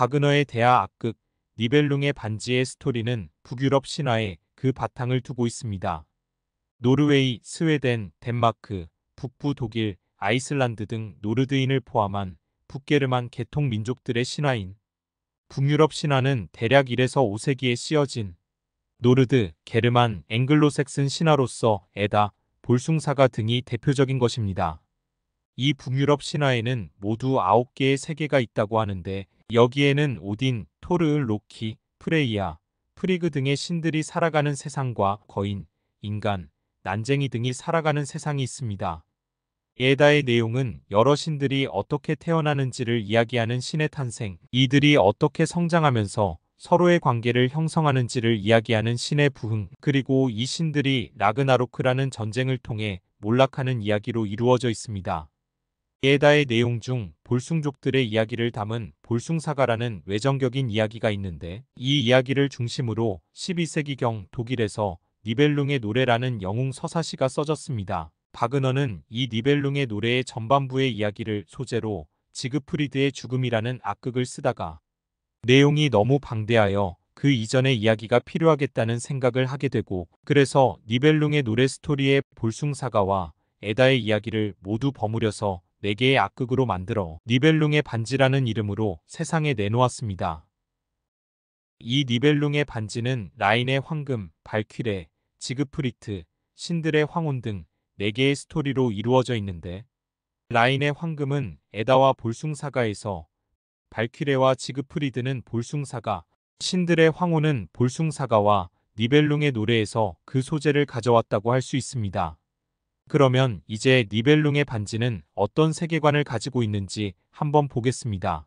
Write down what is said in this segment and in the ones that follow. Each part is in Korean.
바그너의 대하 악극 니벨룽의 반지의 스토리는 북유럽 신화에 그 바탕을 두고 있습니다. 노르웨이, 스웨덴, 덴마크, 북부 독일, 아이슬란드 등 노르드인을 포함한 북게르만 계통 민족들의 신화인 북유럽 신화는 대략 1에서 5세기에 쓰여진 노르드, 게르만, 앵글로색슨 신화로서 에다, 볼숭사가 등이 대표적인 것입니다. 이 북유럽 신화에는 모두 9개의 세계가 있다고 하는데 여기에는 오딘, 토르, 로키, 프레이야, 프리그 등의 신들이 살아가는 세상과 거인, 인간, 난쟁이 등이 살아가는 세상이 있습니다. 에다의 내용은 여러 신들이 어떻게 태어나는지를 이야기하는 신의 탄생, 이들이 어떻게 성장하면서 서로의 관계를 형성하는지를 이야기하는 신의 부흥, 그리고 이 신들이 라그나로크라는 전쟁을 통해 몰락하는 이야기로 이루어져 있습니다. 에다의 내용 중 볼숭족들의 이야기를 담은 볼숭사가라는 외전격인 이야기가 있는데 이 이야기를 중심으로 12세기경 독일에서 니벨룽의 노래라는 영웅 서사시가 써졌습니다. 바그너는 이 니벨룽의 노래의 전반부의 이야기를 소재로 지그프리드의 죽음이라는 악극을 쓰다가 내용이 너무 방대하여 그 이전의 이야기가 필요하겠다는 생각을 하게 되고 그래서 니벨룽의 노래 스토리의 볼숭사가와 에다의 이야기를 모두 버무려서 4개의 악극으로 만들어 니벨룽의 반지라는 이름으로 세상에 내놓았습니다. 이 니벨룽의 반지는 라인의 황금, 발퀴레, 지그프리트, 신들의 황혼 등 4개의 스토리로 이루어져 있는데 라인의 황금은 에다와 볼숭사가에서 발퀴레와 지그프리드는 볼숭사가, 신들의 황혼은 볼숭사가와 니벨룽의 노래에서 그 소재를 가져왔다고 할 수 있습니다. 그러면 이제 니벨룽의 반지는 어떤 세계관을 가지고 있는지 한번 보겠습니다.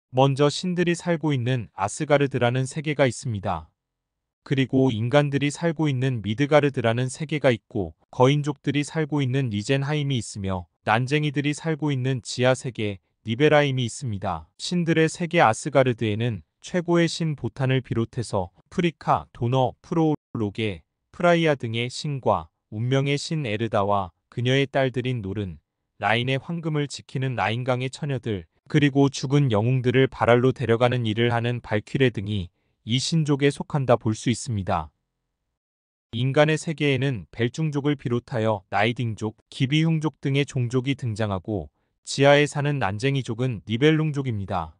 먼저 신들이 살고 있는 아스가르드라는 세계가 있습니다. 그리고 인간들이 살고 있는 미드가르드라는 세계가 있고 거인족들이 살고 있는 리젠하임이 있으며 난쟁이들이 살고 있는 지하세계 니베라임이 있습니다. 신들의 세계 아스가르드에는 최고의 신 보탄을 비롯해서 프리카, 도너, 프로, 로게, 프라이아 등의 신과 운명의 신 에르다와 그녀의 딸들인 노른, 라인의 황금을 지키는 라인강의 처녀들, 그리고 죽은 영웅들을 바랄로 데려가는 일을 하는 발퀴레 등이 이 신족에 속한다 볼 수 있습니다. 인간의 세계에는 벨중족을 비롯하여 나이딩족, 기비흉족 등의 종족이 등장하고 지하에 사는 난쟁이족은 니벨룽족입니다.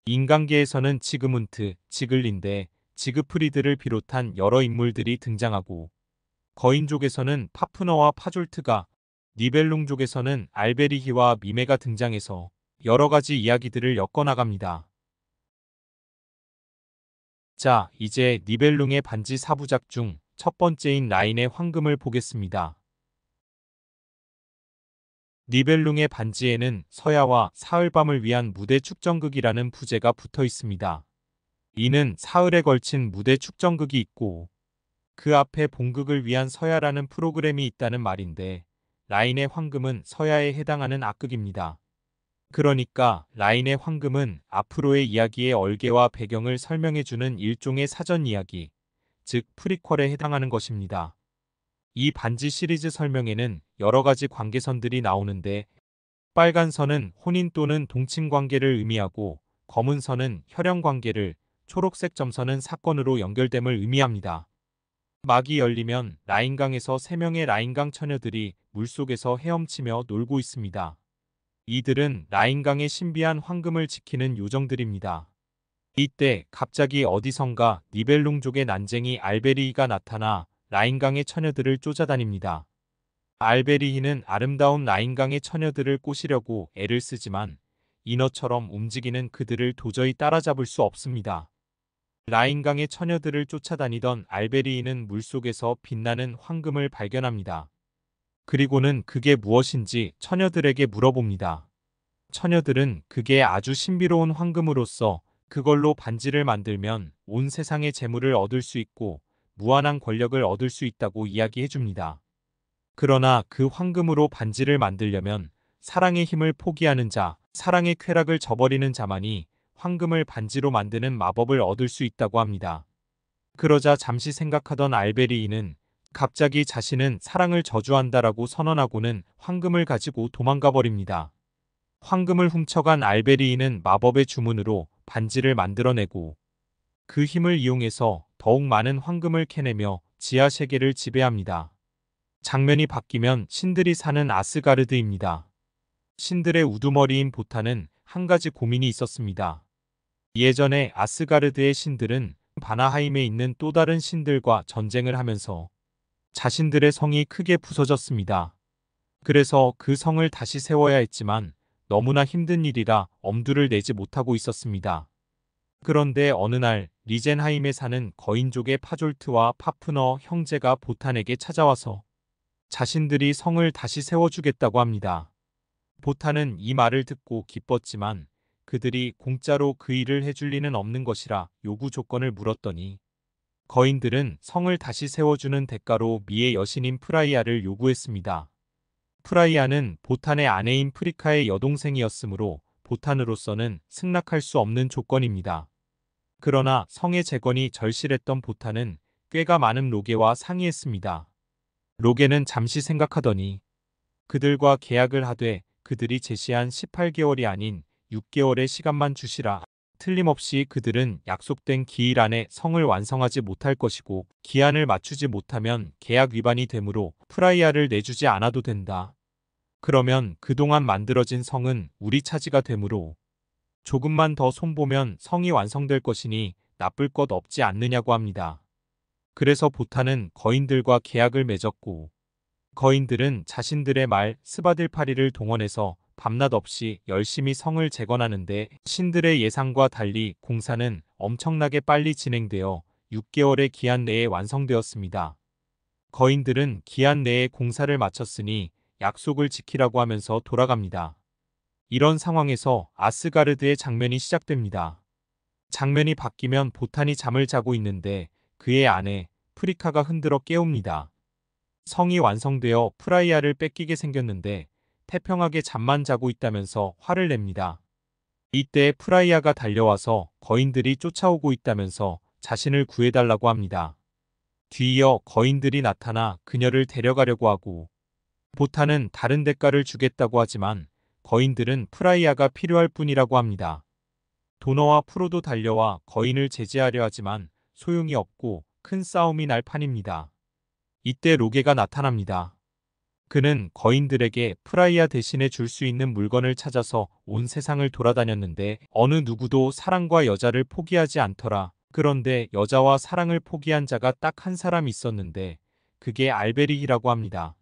인간계에서는 지그문트, 지글린데, 지그프리드를 비롯한 여러 인물들이 등장하고 거인족에서는 파프너와 파졸트가, 니벨룽족에서는 알베리히와 미메가 등장해서 여러 가지 이야기들을 엮어나갑니다. 자, 이제 니벨룽의 반지 4부작 중 첫 번째인 라인의 황금을 보겠습니다. 니벨룽의 반지에는 서야와 사흘밤을 위한 무대 축전극이라는 부제가 붙어 있습니다. 이는 사흘에 걸친 무대 축전극이 있고 그 앞에 본극을 위한 서야라는 프로그램이 있다는 말인데 라인의 황금은 서야에 해당하는 악극입니다. 그러니까 라인의 황금은 앞으로의 이야기의 얼개와 배경을 설명해주는 일종의 사전 이야기, 즉 프리퀄에 해당하는 것입니다. 이 반지 시리즈 설명에는 여러 가지 관계선들이 나오는데 빨간 선은 혼인 또는 동침 관계를 의미하고 검은 선은 혈연 관계를, 초록색 점선은 사건으로 연결됨을 의미합니다. 막이 열리면 라인강에서 3명의 라인강 처녀들이 물속에서 헤엄치며 놀고 있습니다. 이들은 라인강의 신비한 황금을 지키는 요정들입니다. 이때 갑자기 어디선가 니벨룽족의 난쟁이 알베리히가 나타나 라인강의 처녀들을 쫓아다닙니다. 알베리히는 아름다운 라인강의 처녀들을 꼬시려고 애를 쓰지만 인어처럼 움직이는 그들을 도저히 따라잡을 수 없습니다. 라인강의 처녀들을 쫓아다니던 알베리히는 물속에서 빛나는 황금을 발견합니다. 그리고는 그게 무엇인지 처녀들에게 물어봅니다. 처녀들은 그게 아주 신비로운 황금으로서 그걸로 반지를 만들면 온 세상의 재물을 얻을 수 있고 무한한 권력을 얻을 수 있다고 이야기해줍니다. 그러나 그 황금으로 반지를 만들려면 사랑의 힘을 포기하는 자, 사랑의 쾌락을 저버리는 자만이 황금을 반지로 만드는 마법을 얻을 수 있다고 합니다. 그러자 잠시 생각하던 알베리히는 갑자기 자신은 사랑을 저주한다라고 선언하고는 황금을 가지고 도망가 버립니다. 황금을 훔쳐간 알베리히는 마법의 주문으로 반지를 만들어내고 그 힘을 이용해서 더욱 많은 황금을 캐내며 지하 세계를 지배합니다. 장면이 바뀌면 신들이 사는 아스가르드입니다. 신들의 우두머리인 보탄은 한 가지 고민이 있었습니다. 예전에 아스가르드의 신들은 바나하임에 있는 또 다른 신들과 전쟁을 하면서 자신들의 성이 크게 부서졌습니다. 그래서 그 성을 다시 세워야 했지만 너무나 힘든 일이라 엄두를 내지 못하고 있었습니다. 그런데 어느 날 리젠하임에 사는 거인족의 파졸트와 파프너 형제가 보탄에게 찾아와서 자신들이 성을 다시 세워주겠다고 합니다. 보탄은 이 말을 듣고 기뻤지만 그들이 공짜로 그 일을 해줄 리는 없는 것이라 요구 조건을 물었더니 거인들은 성을 다시 세워주는 대가로 미의 여신인 프라이아를 요구했습니다. 프라이아는 보탄의 아내인 프리카의 여동생이었으므로 보탄으로서는 승낙할 수 없는 조건입니다. 그러나 성의 재건이 절실했던 보탄은 꾀가 많은 로게와 상의했습니다. 로게는 잠시 생각하더니 그들과 계약을 하되 그들이 제시한 18개월이 아닌 6개월의 시간만 주시라. 틀림없이 그들은 약속된 기일 안에 성을 완성하지 못할 것이고 기한을 맞추지 못하면 계약 위반이 되므로 프라이아를 내주지 않아도 된다. 그러면 그동안 만들어진 성은 우리 차지가 되므로 조금만 더 손보면 성이 완성될 것이니 나쁠 것 없지 않느냐고 합니다. 그래서 보탄은 거인들과 계약을 맺었고 거인들은 자신들의 말 스바딜파리를 동원해서 밤낮 없이 열심히 성을 재건하는데 신들의 예상과 달리 공사는 엄청나게 빨리 진행되어 6개월의 기한 내에 완성되었습니다. 거인들은 기한 내에 공사를 마쳤으니 약속을 지키라고 하면서 돌아갑니다. 이런 상황에서 아스가르드의 장면이 시작됩니다. 장면이 바뀌면 보탄이 잠을 자고 있는데 그의 아내 프리카가 흔들어 깨웁니다. 성이 완성되어 프라이아를 뺏기게 생겼는데 태평하게 잠만 자고 있다면서 화를 냅니다. 이때 프라이아가 달려와서 거인들이 쫓아오고 있다면서 자신을 구해달라고 합니다. 뒤이어 거인들이 나타나 그녀를 데려가려고 하고 보탄은 다른 대가를 주겠다고 하지만 거인들은 프라이아가 필요할 뿐이라고 합니다. 도너와 프로도 달려와 거인을 제지하려 하지만 소용이 없고 큰 싸움이 날 판입니다. 이때 로게가 나타납니다. 그는 거인들에게 프라이아 대신에 줄 수 있는 물건을 찾아서 온 세상을 돌아다녔는데 어느 누구도 사랑과 여자를 포기하지 않더라. 그런데 여자와 사랑을 포기한 자가 딱 한 사람 있었는데 그게 알베리히라고 합니다.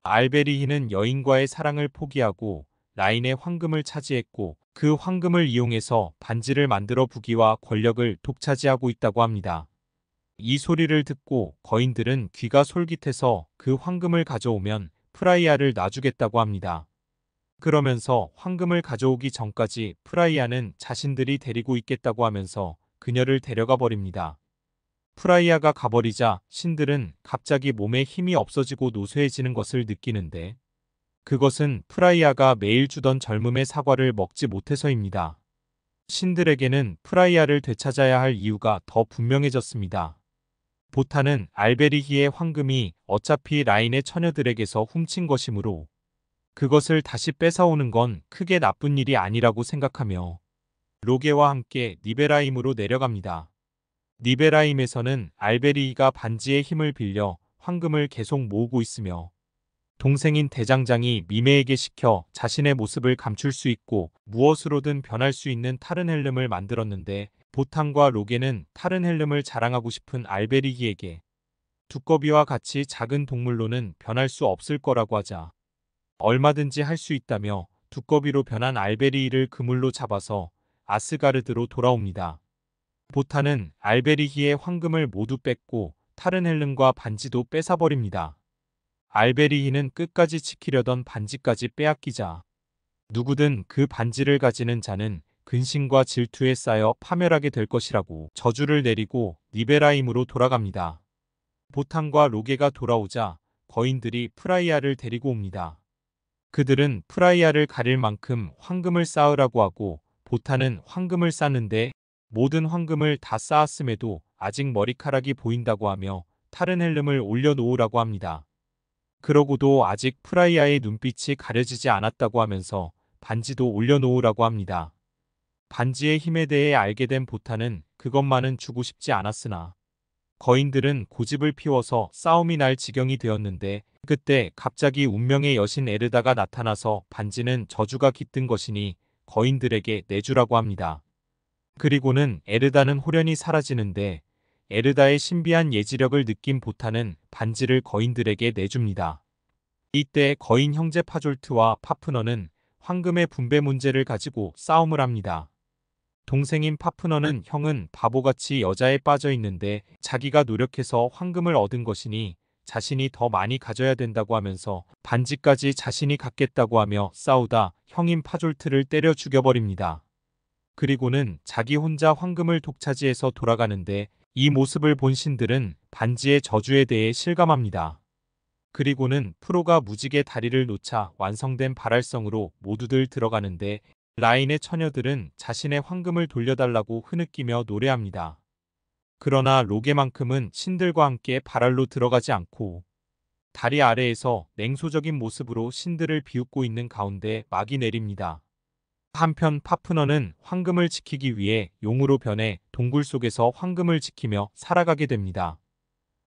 알베리히는 여인과의 사랑을 포기하고 라인의 황금을 차지했고 그 황금을 이용해서 반지를 만들어 부귀와 권력을 독차지하고 있다고 합니다. 이 소리를 듣고 거인들은 귀가 솔깃해서 그 황금을 가져오면 프라이아를 놔주겠다고 합니다. 그러면서 황금을 가져오기 전까지 프라이아는 자신들이 데리고 있겠다고 하면서 그녀를 데려가 버립니다. 프라이아가 가버리자 신들은 갑자기 몸에 힘이 없어지고 노쇠해지는 것을 느끼는데 그것은 프라이아가 매일 주던 젊음의 사과를 먹지 못해서입니다. 신들에게는 프라이아를 되찾아야 할 이유가 더 분명해졌습니다. 보탄은 알베리히의 황금이 어차피 라인의 처녀들에게서 훔친 것이므로 그것을 다시 뺏어오는 건 크게 나쁜 일이 아니라고 생각하며 로게와 함께 니베라임으로 내려갑니다. 니베라임에서는 알베리히가 반지의 힘을 빌려 황금을 계속 모으고 있으며 동생인 대장장이 미메에게 시켜 자신의 모습을 감출 수 있고 무엇으로든 변할 수 있는 타른헬름을 만들었는데 보탄과 로게는 타른헬름을 자랑하고 싶은 알베리히에게 두꺼비와 같이 작은 동물로는 변할 수 없을 거라고 하자 얼마든지 할 수 있다며 두꺼비로 변한 알베리히를 그물로 잡아서 아스가르드로 돌아옵니다. 보탄은 알베리히의 황금을 모두 뺏고 타른헬름과 반지도 뺏어버립니다. 알베리히는 끝까지 지키려던 반지까지 빼앗기자 누구든 그 반지를 가지는 자는 근심과 질투에 쌓여 파멸하게 될 것이라고 저주를 내리고 니베라임으로 돌아갑니다. 보탄과 로게가 돌아오자 거인들이 프라이아를 데리고 옵니다. 그들은 프라이아를 가릴 만큼 황금을 쌓으라고 하고 보탄은 황금을 쌓는데 모든 황금을 다 쌓았음에도 아직 머리카락이 보인다고 하며 타른헬름을 올려놓으라고 합니다. 그러고도 아직 프라이아의 눈빛이 가려지지 않았다고 하면서 반지도 올려놓으라고 합니다. 반지의 힘에 대해 알게 된 보타는 그것만은 주고 싶지 않았으나 거인들은 고집을 피워서 싸움이 날 지경이 되었는데 그때 갑자기 운명의 여신 에르다가 나타나서 반지는 저주가 깃든 것이니 거인들에게 내주라고 합니다. 그리고는 에르다는 홀연히 사라지는데 에르다의 신비한 예지력을 느낀 보타는 반지를 거인들에게 내줍니다. 이때 거인 형제 파졸트와 파프너는 황금의 분배 문제를 가지고 싸움을 합니다. 동생인 파프너는 형은 바보같이 여자에 빠져 있는데 자기가 노력해서 황금을 얻은 것이니 자신이 더 많이 가져야 된다고 하면서 반지까지 자신이 갖겠다고 하며 싸우다 형인 파졸트를 때려 죽여버립니다. 그리고는 자기 혼자 황금을 독차지해서 돌아가는데 이 모습을 본 신들은 반지의 저주에 대해 실감합니다. 그리고는 프로가 무지개 다리를 놓자 완성된 발할성으로 모두들 들어가는데 라인의 처녀들은 자신의 황금을 돌려달라고 흐느끼며 노래합니다. 그러나 로게만큼은 신들과 함께 발할로 들어가지 않고 다리 아래에서 냉소적인 모습으로 신들을 비웃고 있는 가운데 막이 내립니다. 한편 파프너는 황금을 지키기 위해 용으로 변해 동굴 속에서 황금을 지키며 살아가게 됩니다.